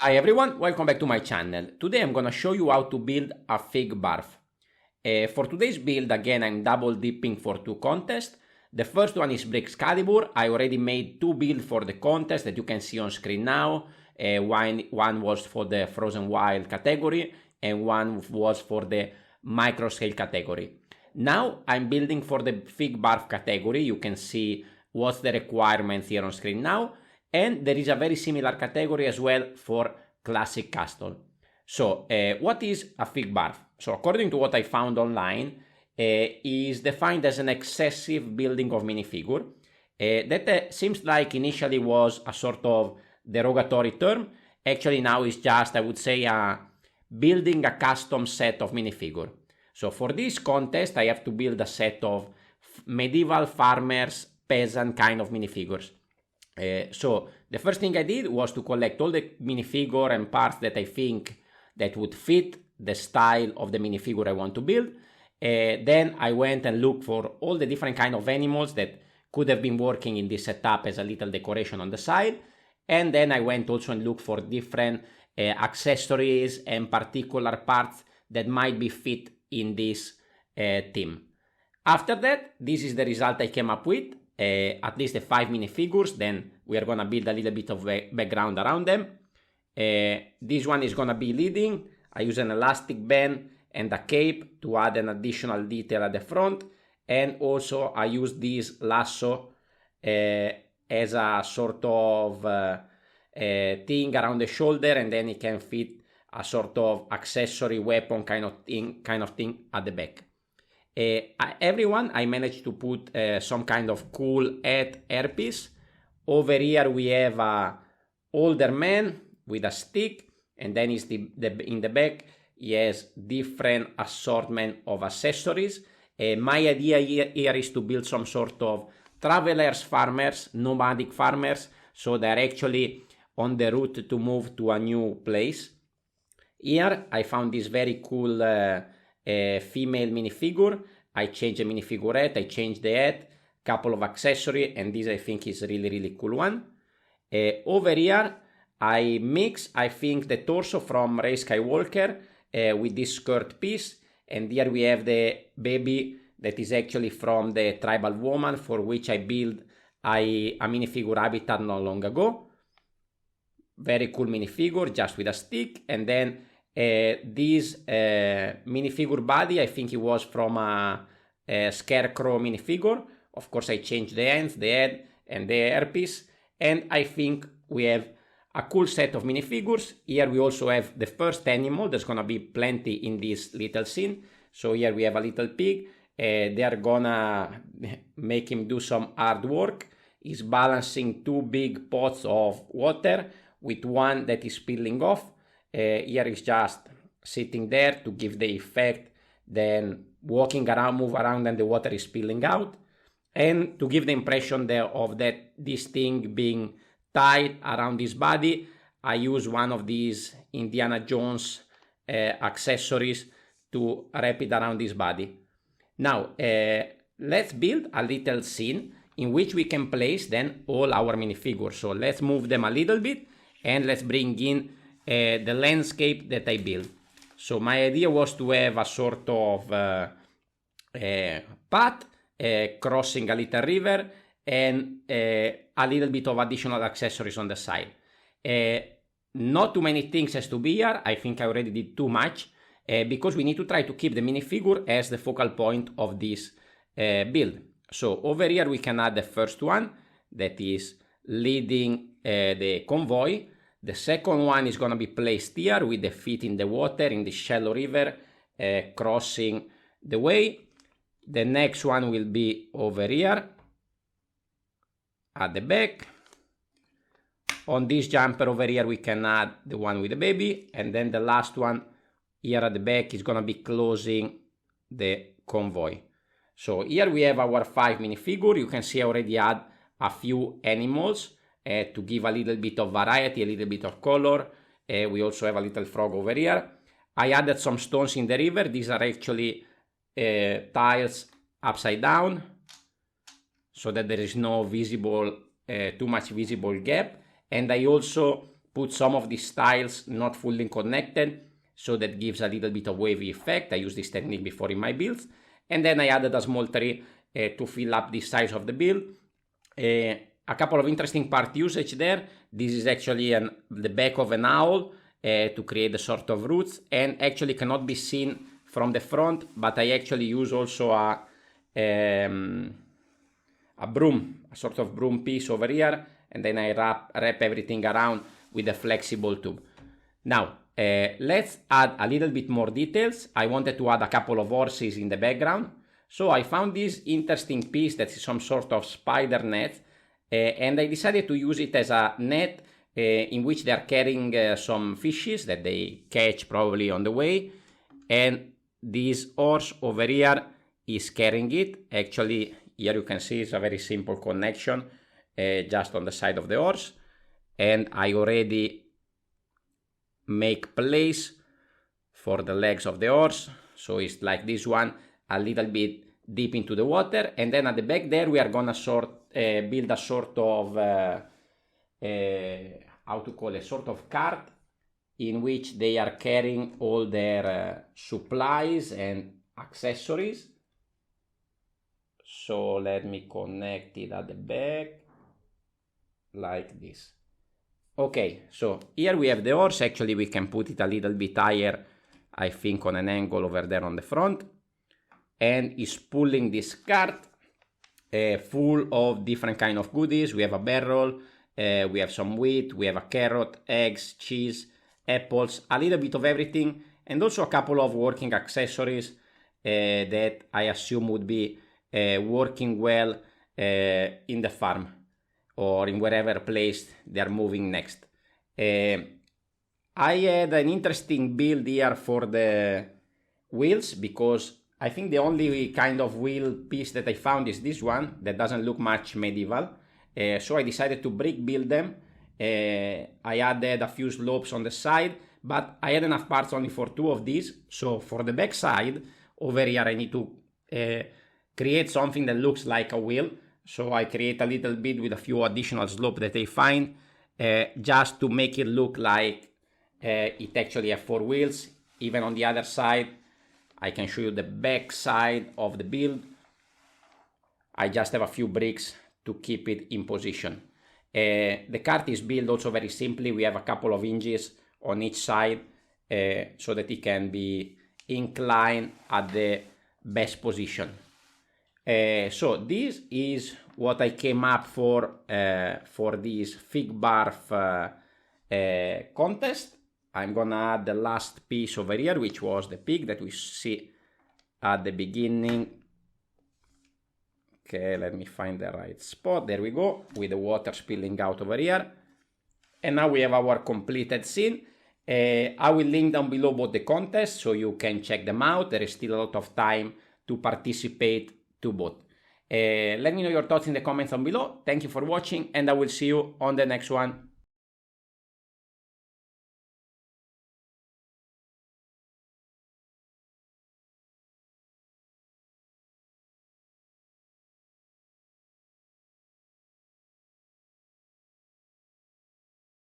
Hi everyone, welcome back to my channel. Today I'm gonna show you how to build a fig barf. For today's build, again, I'm double dipping for two contests. The first one is Brixcalibur. I already made two builds for the contest that you can see on screen now. One was for the Frozen Wild category and one was for the micro scale category. Now I'm building for the fig barf category. You can see what's the requirements here on screen now. And there is a very similar category as well for classic castle. So what is a fig barf? So according to what I found online, is defined as an excessive building of minifigure. That seems like initially was a sort of derogatory term. Actually now it's just, I would say, building a custom set of minifigure. So for this contest, I have to build a set of medieval farmers, peasant kind of minifigures. So the first thing I did was to collect all the minifigure and parts that I think that would fit the style of the minifigure I want to build. Then I went and looked for all the different kind of animals that could have been working in this setup as a little decoration on the side. And then I went also and looked for different accessories and particular parts that might be fit in this theme. After that, this is the result I came up with. At least the 5 minifigures. Then we are gonna build a little bit of background around them. This one is gonna be leading. I use an elastic band and a cape to add an additional detail at the front, and also I use this lasso as a sort of thing around the shoulder, and then it can fit a sort of accessory weapon kind of thing at the back. Everyone, I managed to put some kind of cool hairpiece. Over here we have a older man with a stick, and then is in the back he has different assortment of accessories. My idea here is to build some sort of travelers farmers, nomadic farmers, so they're actually on the route to move to a new place. Here I found this very cool female minifigure. I changed the minifigurette, I changed the head, couple of accessories, and this I think is really cool one. Over here I mix, I think, the torso from Rey Skywalker with this skirt piece, and here we have the baby that is actually from the tribal woman for which I built a minifigure avatar not long ago. Very cool minifigure, just with a stick. And then this minifigure body, I think it was from a Scarecrow minifigure. Of course I changed the hands, the head and the hairpiece, and I think we have a cool set of minifigures. Here we also have the first animal. There's gonna be plenty in this little scene. So here we have a little pig. They are gonna make him do some hard work. He's balancing two big pots of water with one that is spilling off. Here is just sitting there to give the effect, then walking around, move around, and the water is spilling out, and to give the impression of this thing being tied around his body. I use one of these Indiana Jones accessories to wrap it around his body. Now let's build a little scene in which we can place then all our minifigures. So let's move them a little bit and let's bring in the landscape that I built. So my idea was to have a sort of path crossing a little river and a little bit of additional accessories on the side. Not too many things has to be here. I think I already did too much because we need to try to keep the minifigure as the focal point of this build. So over here we can add the first one that is leading the convoy. The second one is going to be placed here with the feet in the water in the shallow river crossing the way. The next one will be over here at the back. On this jumper over here we can add the one with the baby, and then the last one here at the back is going to be closing the convoy. So here we have our 5 minifigure. You can see I already add a few animals to give a little bit of variety, a little bit of color. We also have a little frog over here. I added some stones in the river. These are actually tiles upside down, so that there is no visible, too much visible gap. And I also put some of these tiles not fully connected, so that gives a little bit of wavy effect. I used this technique before in my builds. And then I added a small tree to fill up the size of the build. A couple of interesting part usage there. This is actually the back of an owl to create a sort of roots, and actually cannot be seen from the front, but I actually use also a broom, a sort of broom piece over here, and then I wrap everything around with a flexible tube. Now, let's add a little bit more details. I wanted to add a couple of horses in the background. So I found this interesting piece that is some sort of spider net, and I decided to use it as a net in which they are carrying some fishes that they catch probably on the way. And this horse over here is carrying it. Actually, here you can see it's a very simple connection just on the side of the horse. And I already make place for the legs of the horse, so it's like this one, a little bit deep into the water. And then at the back there we are gonna build a sort of how to call it, sort of cart in which they are carrying all their supplies and accessories. So let me connect it at the back like this. Okay, so here we have the horse. Actually, we can put it a little bit higher, I think, on an angle over there on the front. And is pulling this cart full of different kind of goodies. We have a barrel, we have some wheat, we have a carrot, eggs, cheese, apples, a little bit of everything, and also a couple of working accessories that I assume would be working well in the farm or in wherever place they are moving next. I had an interesting build here for the wheels, because I think the only kind of wheel piece that I found is this one that doesn't look much medieval. So I decided to brick build them. I added a few slopes on the side, but I had enough parts only for 2 of these. So for the back side over here I need to create something that looks like a wheel. So I create a little bit with a few additional slopes that I find, just to make it look like it actually has 4 wheels. Even on the other side, I can show you the back side of the build. I just have a few bricks to keep it in position. The cart is built also very simply. We have a couple of hinges on each side so that it can be inclined at the best position. So this is what I came up for this fig barf contest. I'm gonna add the last piece over here, which was the pig that we see at the beginning. Okay, let me find the right spot. There we go, with the water spilling out over here. And now we have our completed scene. I will link down below both the contests so you can check them out. There is still a lot of time to participate to both. Let me know your thoughts in the comments down below. Thank you for watching, and I will see you on the next one.